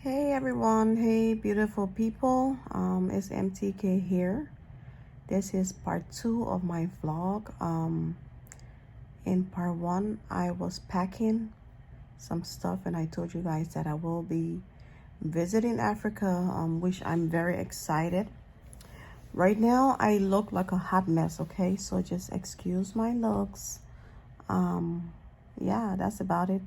Hey everyone, hey beautiful people. It's MTK here. This is part 2 of my vlog. In part 1, I was packing some stuff and I told you guys that I will be visiting Africa, which I'm very excited. Right now, I look like a hot mess, okay? So just excuse my looks. Yeah, that's about it.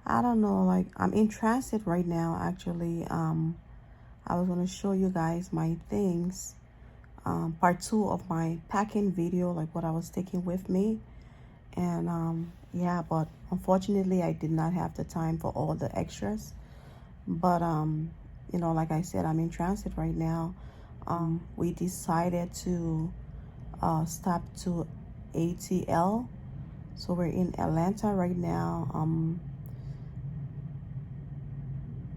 I don't know, like I'm in transit right now actually. I was going to show you guys my things, part 2 of my packing video, like what I was taking with me. And yeah, but unfortunately I did not have the time for all the extras. But you know, like I said, I'm in transit right now. We decided to stop to ATL. So we're in Atlanta right now.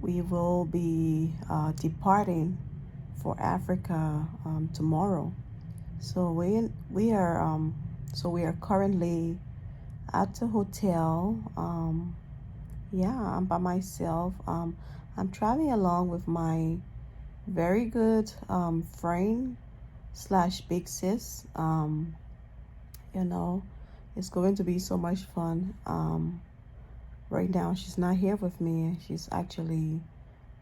We will be departing for Africa tomorrow. So we are currently at the hotel. Yeah, I'm by myself. I'm traveling along with my very good friend slash big sis. You know, it's going to be so much fun. Right now she's not here with me. She's actually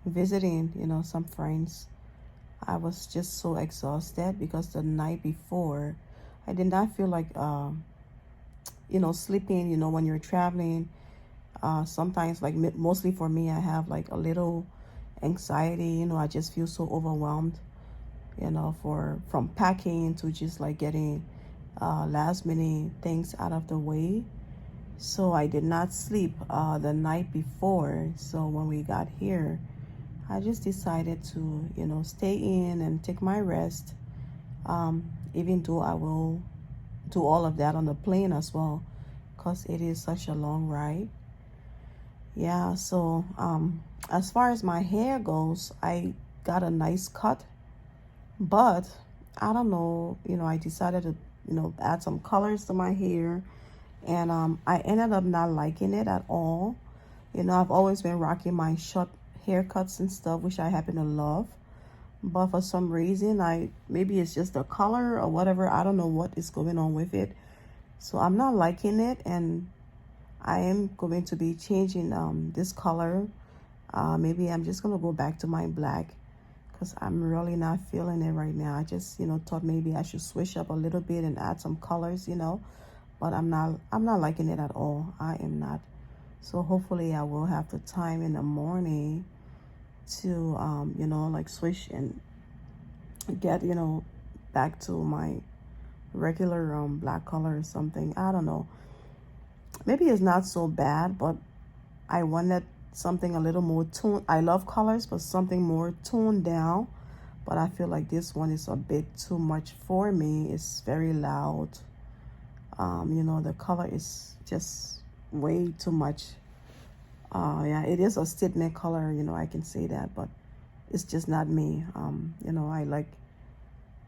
visiting, you know, some friends. I was just so exhausted because the night before I did not feel like you know, sleeping. You know, when you're traveling, sometimes, like mostly for me, I have like a little anxiety. You know, I just feel so overwhelmed, you know, from packing to just like getting last minute things out of the way. So I did not sleep the night before. So when we got here, I just decided to, you know, stay in and take my rest. Even though I will do all of that on the plane as well, because it is such a long ride. Yeah, so as far as my hair goes, I got a nice cut, but I don't know, you know, I decided to, you know, add some colors to my hair, and I ended up not liking it at all. You know, I've always been rocking my short haircuts and stuff, which I happen to love. But for some reason, maybe it's just the color or whatever. I don't know what is going on with it. So I'm not liking it, and I am going to be changing this color. Maybe I'm just gonna go back to my black because I'm really not feeling it right now. I just, you know, thought maybe I should switch up a little bit and add some colors, you know. But I'm not liking it at all. I am not. So hopefully I will have the time in the morning to you know, like switch and get, you know, back to my regular black color or something. I don't know. Maybe it's not so bad, but I wanted something a little more toned. I love colors, but something more toned down. But I feel like this one is a bit too much for me. It's very loud. You know, the color is just way too much. Yeah, it is a statement color, you know, I can say that, but it's just not me. You know, I like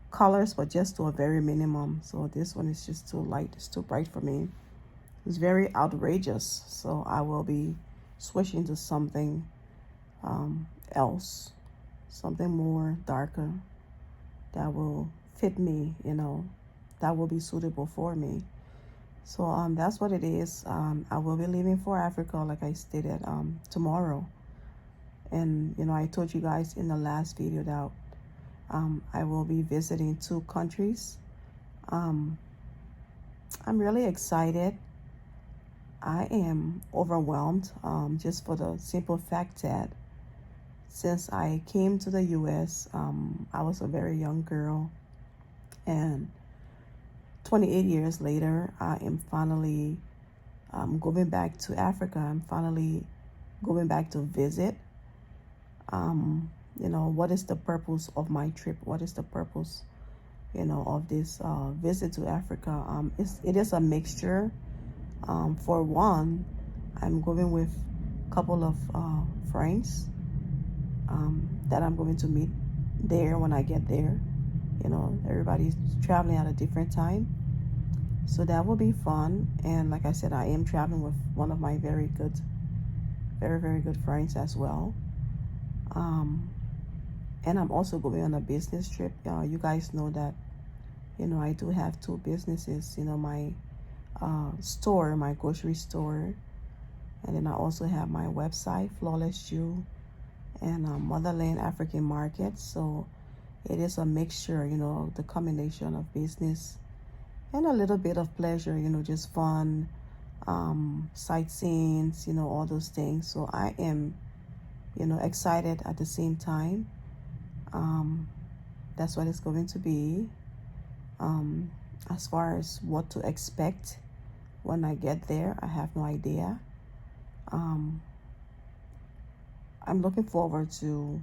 colors, but just to a very minimum. So this one is just too light. It's too bright for me. It's very outrageous. So I will be switching to something else, something more darker that will fit me, you know, that will be suitable for me. So that's what it is. I will be leaving for Africa, like I stated, tomorrow. And you know, I told you guys in the last video that I will be visiting 2 countries. I'm really excited. I am overwhelmed, just for the simple fact that since I came to the US, I was a very young girl, and 28 years later, I am finally going back to Africa. I'm finally going back to visit. You know, what is the purpose of my trip? What is the purpose, you know, of this visit to Africa? It is a mixture. For one, I'm going with a couple of friends that I'm going to meet there when I get there. You know, everybody's traveling at a different time. So that will be fun. And like I said, I am traveling with one of my very, very good friends as well. Um, and I'm also going on a business trip. You guys know that, I do have two businesses, my store, my grocery store, and then I also have my website, Flawless Jew, and Motherland African Market. So it is a mixture, the combination of business and a little bit of pleasure, just fun, sightseeing, all those things. So I am, excited at the same time. That's what it's going to be. As far as what to expect when I get there, I have no idea. I'm looking forward to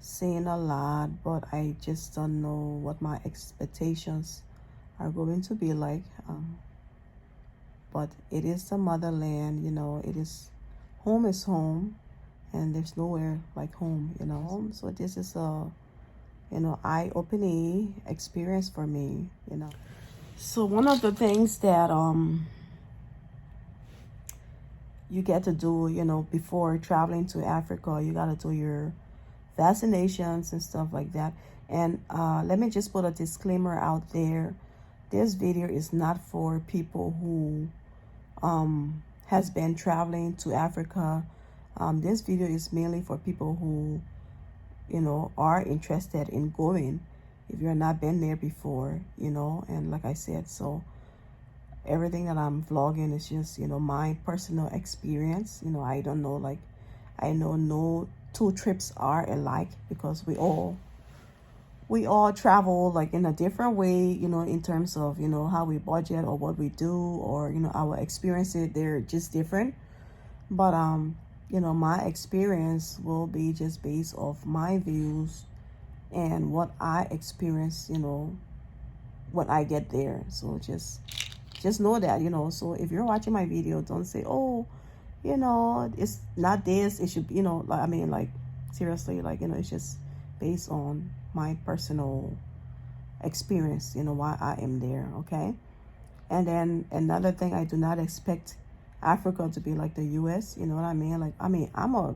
seeing a lot, but I just don't know what my expectations are going to be like. But it is the motherland, it is home is home, and there's nowhere like home. So this is a, eye-opening experience for me. So one of the things that you get to do, before traveling to Africa, you got to do your vaccinations and stuff like that. And let me just put a disclaimer out there. This video is not for people who has been traveling to Africa. This video is mainly for people who, are interested in going if you're not been there before, and like I said, so everything that I'm vlogging is just, my personal experience. I don't know, like, I know no two trips are alike because we all travel like in a different way, in terms of, how we budget or what we do, or, our experiences, they're just different. But, my experience will be just based off my views and what I experience, when I get there. So just know that, so if you're watching my video, don't say, oh, it's not this, it should be, like, I mean, like, seriously, like, it's just based on my personal experience, why I am there, okay? And then another thing, I do not expect Africa to be like the US, you know what I mean? Like, I'm a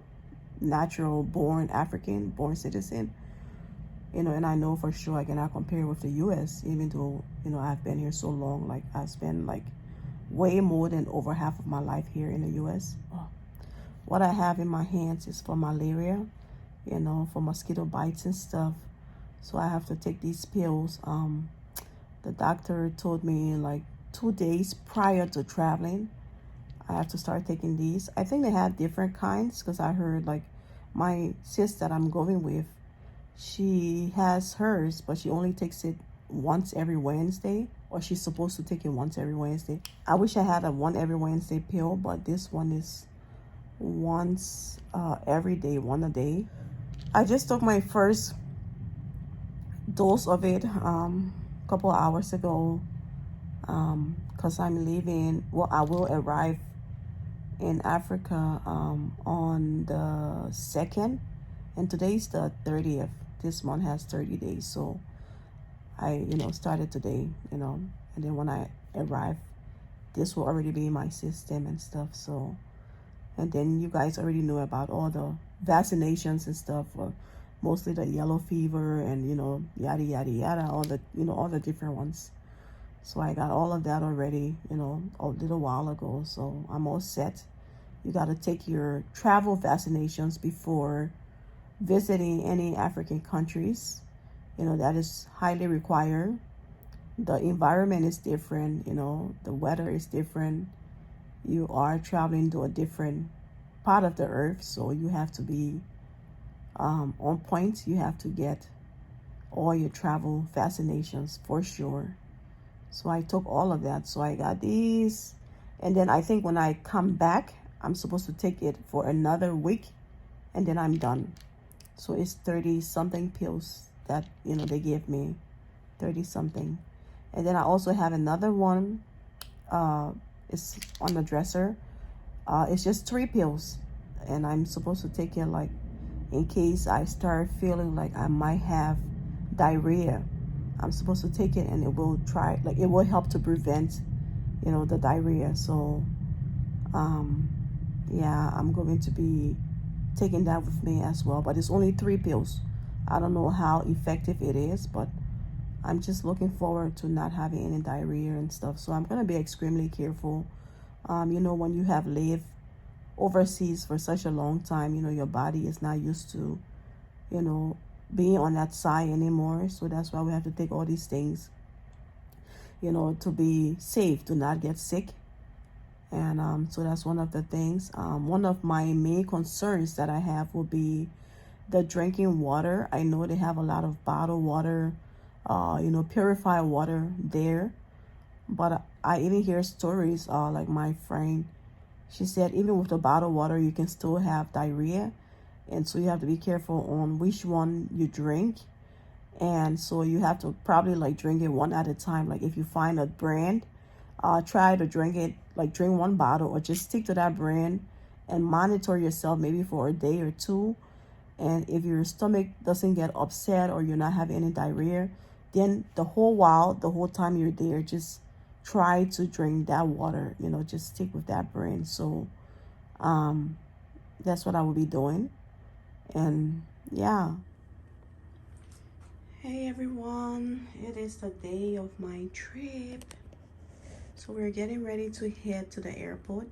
natural born African, born citizen, and I know for sure I cannot compare with the US, even though, I've been here so long. Like, I've spent like way more than over half of my life here in the US. What I have in my hands is for malaria, for mosquito bites and stuff. So I have to take these pills. The doctor told me like 2 days prior to traveling, I have to start taking these. I think they have different kinds, because I heard like my sis that I'm going with, she has hers, but she only takes it once every Wednesday, or she's supposed to take it once every Wednesday. I wish I had a one every Wednesday pill, but this one is once every day, one a day. I just took my first dose of it a couple hours ago, because I'm leaving. Well, I will arrive in Africa on the 2nd, and today's the 30th. This month has 30 days, so I started today, and then when I arrive, this will already be in my system and stuff. So, and then you guys already know about all the vaccinations and stuff, mostly the yellow fever and yada yada yada, all the all the different ones. So I got all of that already, a little while ago. So I'm all set. You got to take your travel vaccinations before visiting any African countries. That is highly required. The environment is different, the weather is different. You are traveling to a different part of the earth, so you have to be on point. You have to get all your travel vaccinations for sure. So I took all of that. So I got these, and then I think when I come back, I'm supposed to take it for another week, and then I'm done. So it's 30 something pills that they gave me, 30 something. And then I also have another one, it's on the dresser. It's just 3 pills, and I'm supposed to take it like in case I start feeling like I might have diarrhea. I'm supposed to take it, and it will help to prevent the diarrhea. So yeah, I'm going to be taking that with me as well. But it's only 3 pills. I don't know how effective it is, but I'm just looking forward to not having any diarrhea and stuff. So I'm going to be extremely careful. You know, when you have lived overseas for such a long time, you know, your body is not used to, you know, being on that side anymore. So that's why we have to take all these things, you know, to be safe, to not get sick. And so that's one of the things. One of my main concerns that I have will be the drinking water. I know they have a lot of bottled water, you know, purified water there. But I even hear stories, like my friend, she said even with the bottled water, you can still have diarrhea. And so you have to be careful on which one you drink. And so you have to probably like drink it one at a time. Like if you find a brand, try to drink it, like drink one bottle or just stick to that brand and monitor yourself maybe for a day or two. And if your stomach doesn't get upset or you're not having any diarrhea, then the whole time you're there, just try to drink that water, you know, just stick with that brand. So that's what I will be doing. And yeah. Hey everyone, it is the day of my trip. So we're getting ready to head to the airport.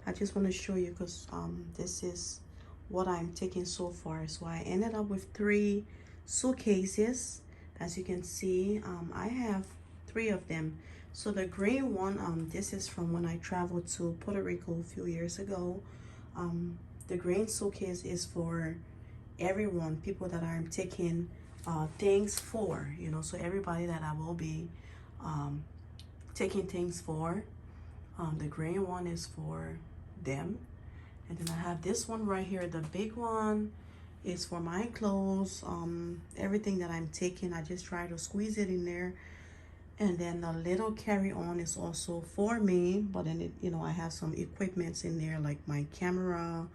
I just want to show you because this is what I'm taking so far. So I ended up with 3 suitcases. As you can see, I have 3 of them. So the green one, this is from when I traveled to Puerto Rico a few years ago. The green suitcase is for everyone, people that I'm taking things for, you know, so everybody that I will be taking things for. The green one is for them. And then I have this one right here. The big one is for my clothes. Everything that I'm taking, I just try to squeeze it in there. And then the little carry-on is also for me, but then it, you know, I have some equipments in there like my camera,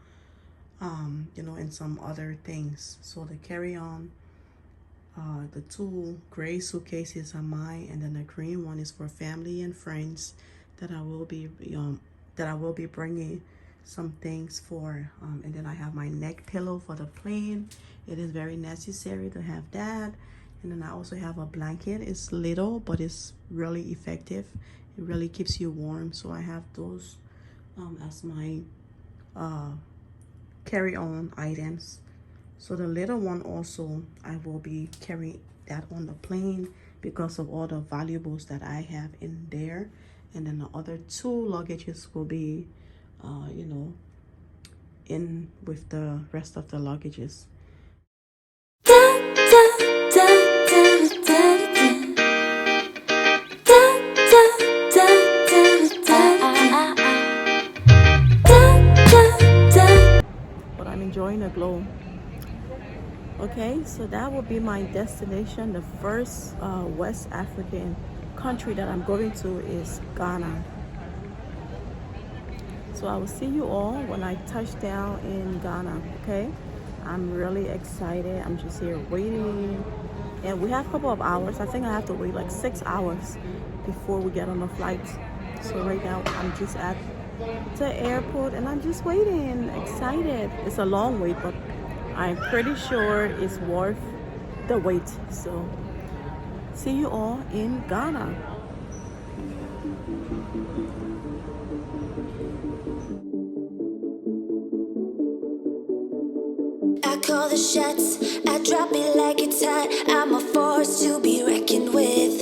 you know, and some other things. So the carry-on, the 2 gray suitcases are mine, and then the green one is for family and friends that I will be bringing some things for. And then I have my neck pillow for the plane. It is very necessary to have that. And then I also have a blanket. It's little, but it's really effective. It really keeps you warm. So I have those as my carry-on items. So the little one also, I will be carrying that on the plane because of all the valuables that I have in there. And then the other 2 luggages will be, you know, in with the rest of the luggages. But I'm enjoying the glow. Okay, so that will be my destination. The first West African country that I'm going to is Ghana. So I will see you all when I touch down in Ghana, okay? I'm really excited. I'm just here waiting. And we have a couple of hours. I think I have to wait like 6 hours before we get on the flight. So right now I'm just at the airport and I'm just waiting, excited. It's a long wait, but I'm pretty sure it's worth the wait. So see you all in Ghana. I call the shots, I drop it like it's hot.